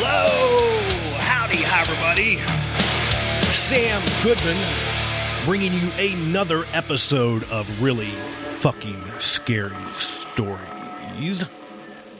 Hello! Howdy, hi everybody. Sam Goodman bringing you another episode of Really Fucking Scary Stories.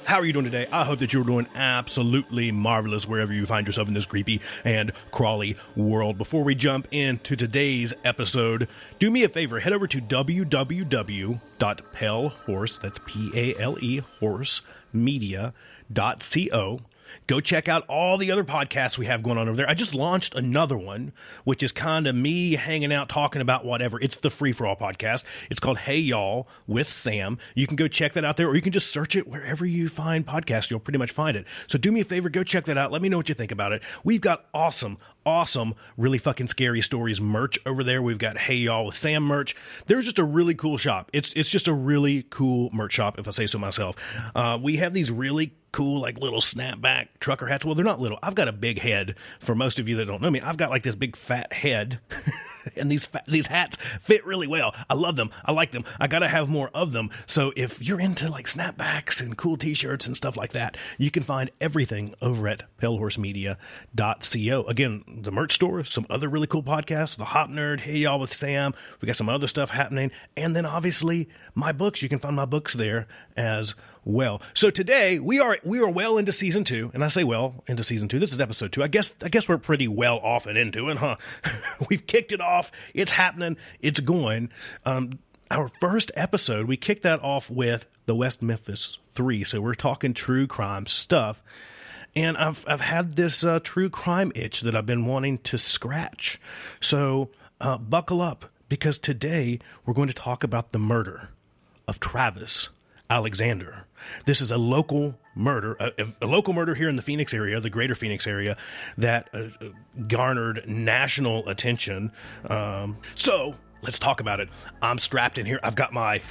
How are you doing today? I hope that you're doing absolutely marvelous wherever you find yourself in this creepy and crawly world. Before we jump into today's episode, do me a favor, head over to www.palehorse, that's P-A-L-E, horsemedia.co. Go check out all the other podcasts we have going on over there. I just launched another one, which is kind of me hanging out, talking about whatever. It's the Free For All podcast. It's called Hey Y'all with Sam. You can go check that out there, or you can just search it wherever you find podcasts. You'll pretty much find it. So do me a favor, go check that out. Let me know what you think about it. We've got awesome, really fucking scary stories merch over there. We've got Hey Y'all with Sam merch. There's just a really cool shop. It's just a really cool merch shop, if I say so myself. We have these really cool, like, little snapback trucker hats. Well, they're not little. I've got a big head. For most of you that don't know me, I've got like this big fat head. And these hats fit really well. I love them. I like them. I gotta have more of them. So if you're into like snapbacks and cool t-shirts and stuff like that, you can find everything over at palehorsemedia.co. Again, the merch store, some other really cool podcasts, The Hop Nerd, Hey Y'all with Sam. We got some other stuff happening. And then obviously my books. You can find my books there as well. So today we are well into season 2, and I say well into season 2. This is episode 2. I guess we're pretty well off and into it, huh? We've kicked it off. It's happening. It's going. Our first episode, we kicked that off with the West Memphis 3. So we're talking true crime stuff. And I've had this true crime itch that I've been wanting to scratch. So buckle up, because today we're going to talk about the murder of Travis Alexander. This is a local murder, a local murder here in the Phoenix area, the greater Phoenix area, that garnered national attention. So let's talk about it. I'm strapped in here. I've got my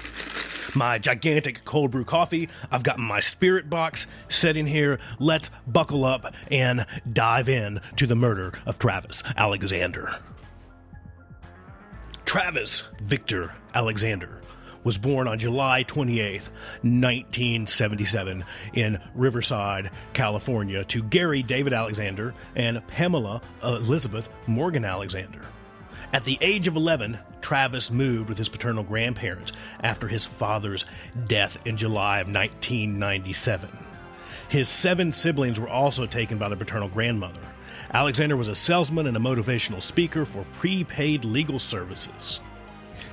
gigantic cold brew coffee. I've got my spirit box sitting here. Let's buckle up and dive in to the murder of Travis Alexander. Travis Victor Alexander was born on July 28th, 1977 in Riverside, California, to Gary David Alexander and Pamela Elizabeth Morgan Alexander. At the age of 11, Travis moved with his paternal grandparents after his father's death in July of 1997. His 7 siblings were also taken by their paternal grandmother. Alexander was a salesman and a motivational speaker for prepaid legal services.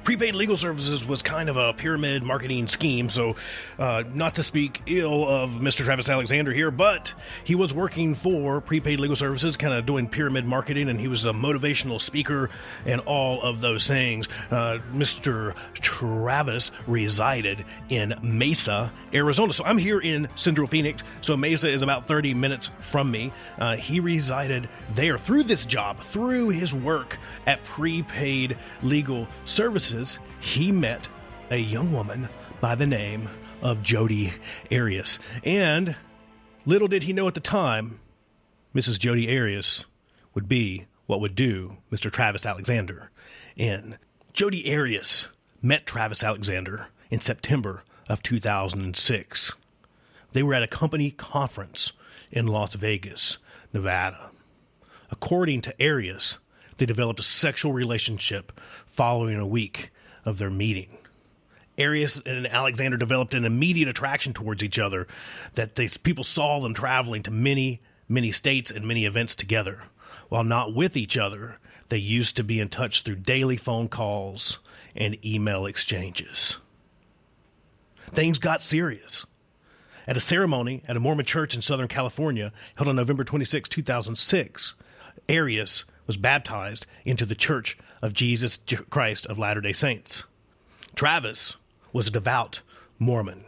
Prepaid legal services was kind of a pyramid marketing scheme, so not to speak ill of Mr. Travis Alexander here, but he was working for prepaid legal services, kind of doing pyramid marketing, and he was a motivational speaker and all of those things. Mr. Travis resided in Mesa, Arizona. So I'm here in Central Phoenix, so Mesa is about 30 minutes from me. He resided there through this job, through his work at prepaid legal services. He met a young woman by the name of Jodi Arias. And little did he know at the time, Mrs. Jodi Arias would be what would do Mr. Travis Alexander in. Jodi Arias met Travis Alexander in September of 2006. They were at a company conference in Las Vegas, Nevada. According to Arias, they developed a sexual relationship following a week of their meeting. Arias and Alexander developed an immediate attraction towards each other, that people saw them traveling to many, many states and many events together. While not with each other, they used to be in touch through daily phone calls and email exchanges. Things got serious. At a ceremony at a Mormon church in Southern California held on November 26, 2006, Arias was baptized into the Church of Jesus Christ of Latter-day Saints. Travis was a devout Mormon,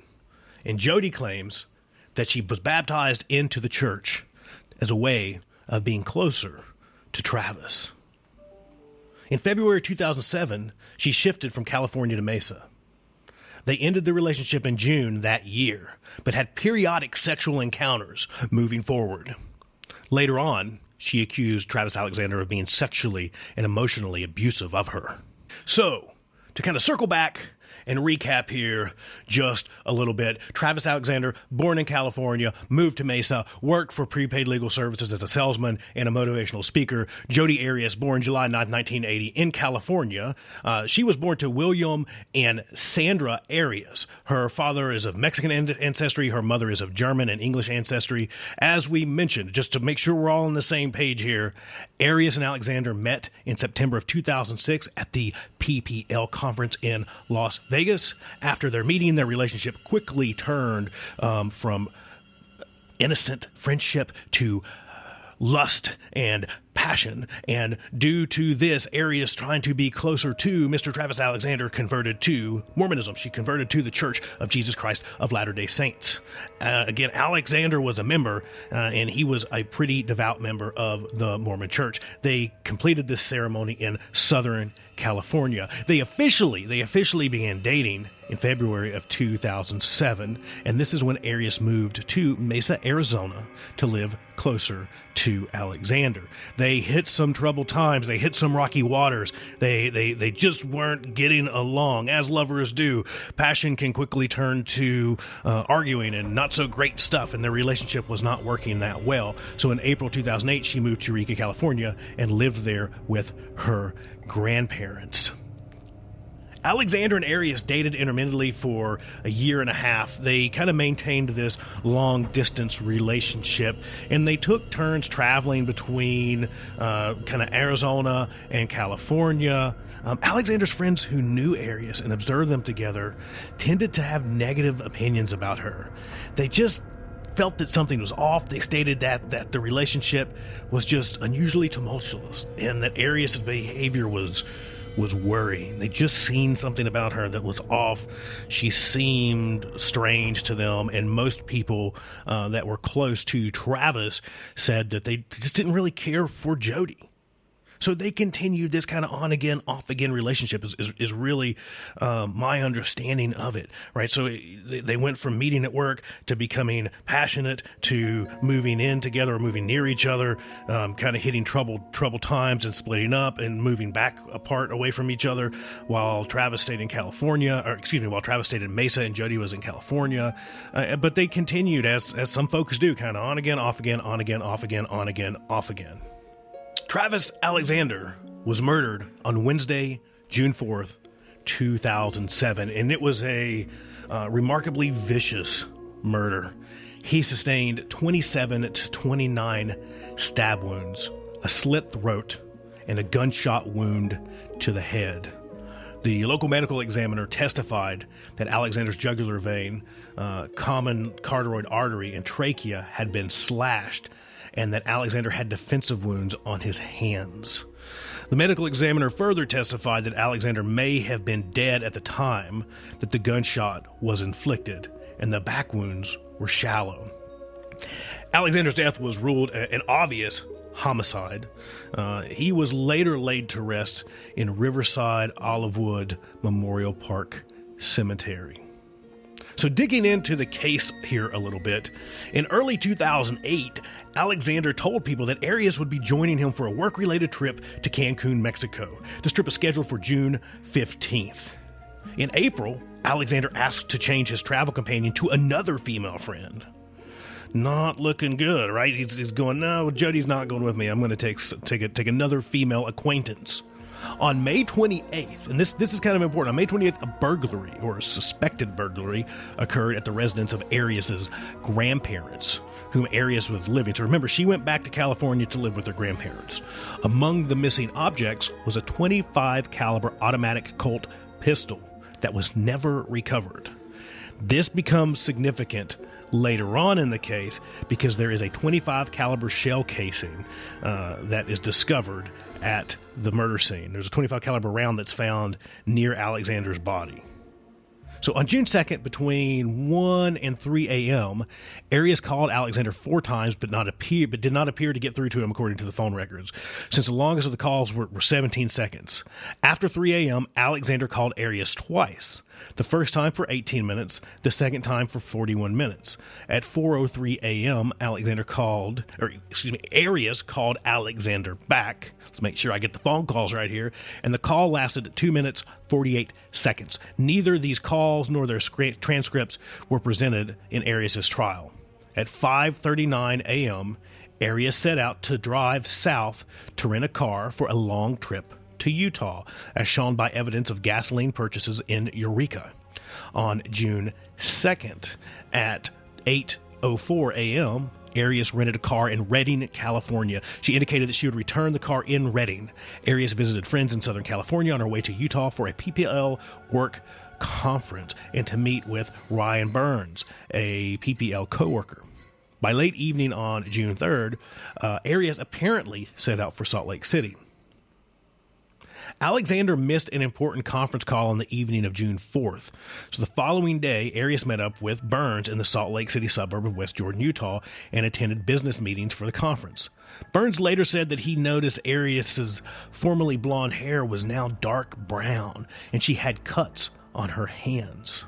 and Jodi claims that she was baptized into the church as a way of being closer to Travis. In February 2007, she shifted from California to Mesa. They ended the relationship in June that year, but had periodic sexual encounters moving forward. Later on, she accused Travis Alexander of being sexually and emotionally abusive of her. So, to kind of circle back and recap here just a little bit. Travis Alexander, born in California, moved to Mesa, worked for Prepaid Legal Services as a salesman and a motivational speaker. Jodi Arias, born July 9, 1980 in California. She was born to William and Sandra Arias. Her father is of Mexican ancestry. Her mother is of German and English ancestry. As we mentioned, just to make sure we're all on the same page here, Arias and Alexander met in September of 2006 at the PPL conference in Las Vegas. After their meeting, their relationship quickly turned from innocent friendship to lust and passion, and due to this, Arias, trying to be closer to Mr. Travis Alexander, converted to Mormonism. She converted to the Church of Jesus Christ of Latter-day Saints. Again, Alexander was a member, and he was a pretty devout member of the Mormon Church. They completed this ceremony in Southern California. They officially began dating in February of 2007, and this is when Arias moved to Mesa, Arizona, to live closer to Alexander. They hit some troubled times. They hit some rocky waters. They just weren't getting along, as lovers do. Passion can quickly turn to arguing and not so great stuff, and their relationship was not working that well. So in April 2008, she moved to Eureka, California, and lived there with her grandparents. Alexander and Arias dated intermittently for a year and a half. They kind of maintained this long-distance relationship, and they took turns traveling between kind of Arizona and California. Alexander's friends who knew Arias and observed them together tended to have negative opinions about her. They just felt that something was off. They stated that the relationship was just unusually tumultuous, and that Arias' behavior was worrying. They just seen something about her that was off. She seemed strange to them, and most people that were close to Travis said that they just didn't really care for Jodi. So they continued this kind of on-again, off-again relationship is really my understanding of it, right? So they went from meeting at work to becoming passionate to moving in together or moving near each other, kind of hitting troubled times and splitting up and moving back apart away from each other while Travis stayed in California, while Travis stayed in Mesa and Jodi was in California. But they continued, as some folks do, kind of on-again, off-again, on-again, off-again, on-again, off-again. Travis Alexander was murdered on Wednesday, June 4th, 2007, and it was a remarkably vicious murder. He sustained 27 to 29 stab wounds, a slit throat, and a gunshot wound to the head. The local medical examiner testified that Alexander's jugular vein, common carotid artery, and trachea had been slashed, and that Alexander had defensive wounds on his hands. The medical examiner further testified that Alexander may have been dead at the time that the gunshot was inflicted, and the back wounds were shallow. Alexander's death was ruled an obvious homicide. He was later laid to rest in Riverside Olivewood Memorial Park Cemetery. So digging into the case here a little bit, in early 2008, Alexander told people that Arias would be joining him for a work-related trip to Cancun, Mexico. This trip is scheduled for June 15th. In April, Alexander asked to change his travel companion to another female friend. Not looking good, right? He's going, no, Jodi's not going with me. I'm going to take another female acquaintance. On May 28th, and this is kind of important, on May 28th, a burglary, or a suspected burglary, occurred at the residence of Arias' grandparents, whom Arias was living. So remember, she went back to California to live with her grandparents. Among the missing objects was a .25 caliber automatic Colt pistol that was never recovered. This becomes significant later on in the case because there is a .25 caliber shell casing that is discovered at the murder scene. There's a .25 caliber round that's found near Alexander's body. So on June 2nd, between 1 and 3 a.m., Arias called Alexander 4 times, but did not appear to get through to him, according to the phone records, since the longest of the calls were 17 seconds. After 3 a.m., Alexander called Arias twice. The first time for 18 minutes, the second time for 41 minutes. At 4:03 a.m., Arias called Alexander back. Let's make sure I get the phone calls right here. And the call lasted 2 minutes, 48 seconds. Neither these calls nor their transcripts were presented in Arias' trial. At 5:39 a.m., Arias set out to drive south to rent a car for a long trip to Utah, as shown by evidence of gasoline purchases in Eureka. On June 2nd, at 8:04 a.m., Arias rented a car in Redding, California. She indicated that she would return the car in Redding. Arias visited friends in Southern California on her way to Utah for a PPL work conference and to meet with Ryan Burns, a PPL coworker. By late evening on June 3rd, Arias apparently set out for Salt Lake City. Alexander missed an important conference call on the evening of June 4th. So the following day, Arias met up with Burns in the Salt Lake City suburb of West Jordan, Utah, and attended business meetings for the conference. Burns later said that he noticed Arias's formerly blonde hair was now dark brown, and she had cuts on her hands.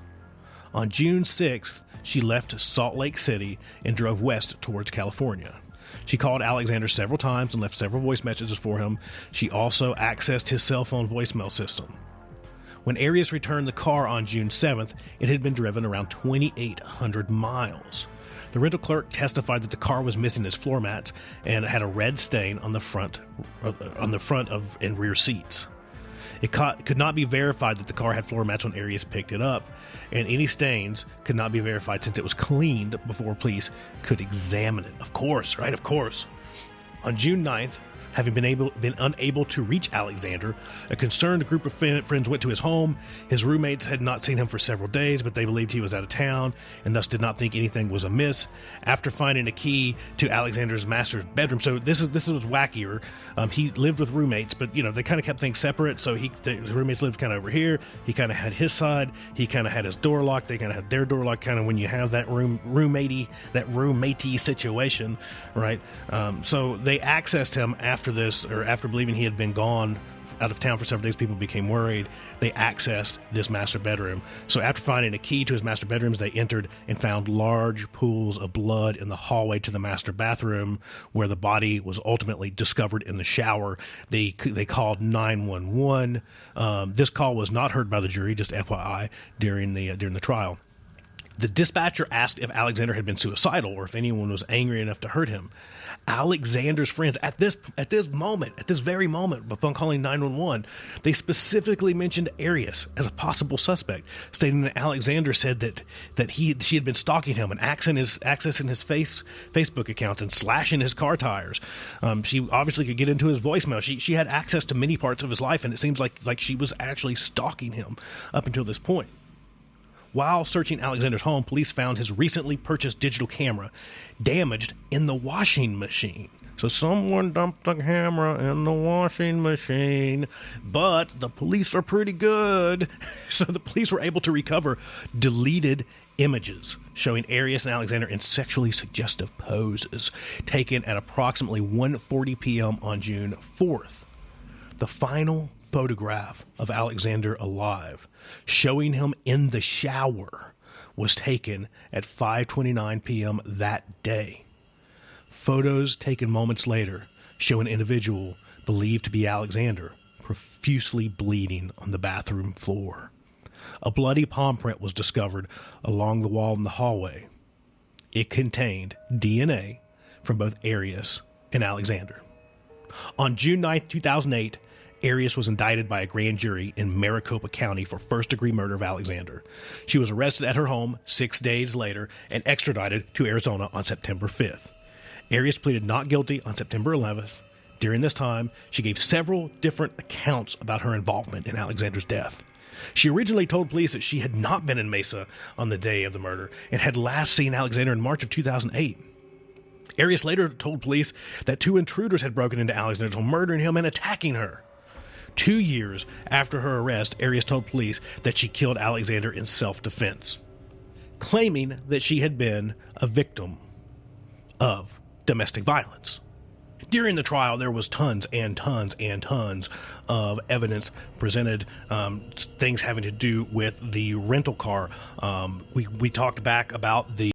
On June 6th, she left Salt Lake City and drove west towards California. She called Alexander several times and left several voice messages for him. She also accessed his cell phone voicemail system. When Arias returned the car on June 7th, it had been driven around 2,800 miles. The rental clerk testified that the car was missing its floor mats and had a red stain on the front of and rear seats. It could not be verified that the car had floor mats when Arias picked it up, and any stains could not be verified since it was cleaned before police could examine it. Of course, right? Of course. On June 9th, having been unable to reach Alexander, a concerned group of friends went to his home. His roommates had not seen him for several days, but they believed he was out of town and thus did not think anything was amiss. After finding a key to Alexander's master's bedroom, so this was wackier. He lived with roommates, but they kind of kept things separate. So the roommates lived kind of over here. He kind of had his side. He kind of had his door locked. They kind of had their door locked. Kind of when you have that roommatey situation, right? So they accessed him after this, or after believing he had been gone out of town for several days. People became worried. They accessed this master bedroom. So after finding a key to his master bedrooms, they entered and found large pools of blood in the hallway to the master bathroom, where the body was ultimately discovered in the shower. They called 911. This call was not heard by the jury, just FYI, during the trial. The dispatcher asked if Alexander had been suicidal or if anyone was angry enough to hurt him. Alexander's friends at this very moment, upon calling 911, they specifically mentioned Arias as a possible suspect, stating that Alexander said that she had been stalking him and accessing his Facebook accounts and slashing his car tires. She obviously could get into his voicemail. She had access to many parts of his life, and it seems like she was actually stalking him up until this point. While searching Alexander's home, police found his recently purchased digital camera damaged in the washing machine. So someone dumped the camera in the washing machine, but the police are pretty good. So the police were able to recover deleted images showing Arias and Alexander in sexually suggestive poses taken at approximately 1:40 p.m. on June 4th. The final photograph of Alexander alive, showing him in the shower, was taken at 5:29 p.m. that day. Photos taken moments later show an individual believed to be Alexander profusely bleeding on the bathroom floor. A bloody palm print was discovered along the wall in the hallway. It contained DNA from both Arias and Alexander. On June 9, 2008, Arias was indicted by a grand jury in Maricopa County for first-degree murder of Alexander. She was arrested at her home 6 days later and extradited to Arizona on September 5th. Arias pleaded not guilty on September 11th. During this time, she gave several different accounts about her involvement in Alexander's death. She originally told police that she had not been in Mesa on the day of the murder and had last seen Alexander in March of 2008. Arias later told police that 2 intruders had broken into Alexander's home, murdering him and attacking her. 2 years after her arrest, Arias told police that she killed Alexander in self-defense, claiming that she had been a victim of domestic violence. During the trial, there was tons and tons and tons of evidence presented, things having to do with the rental car. We talked back about the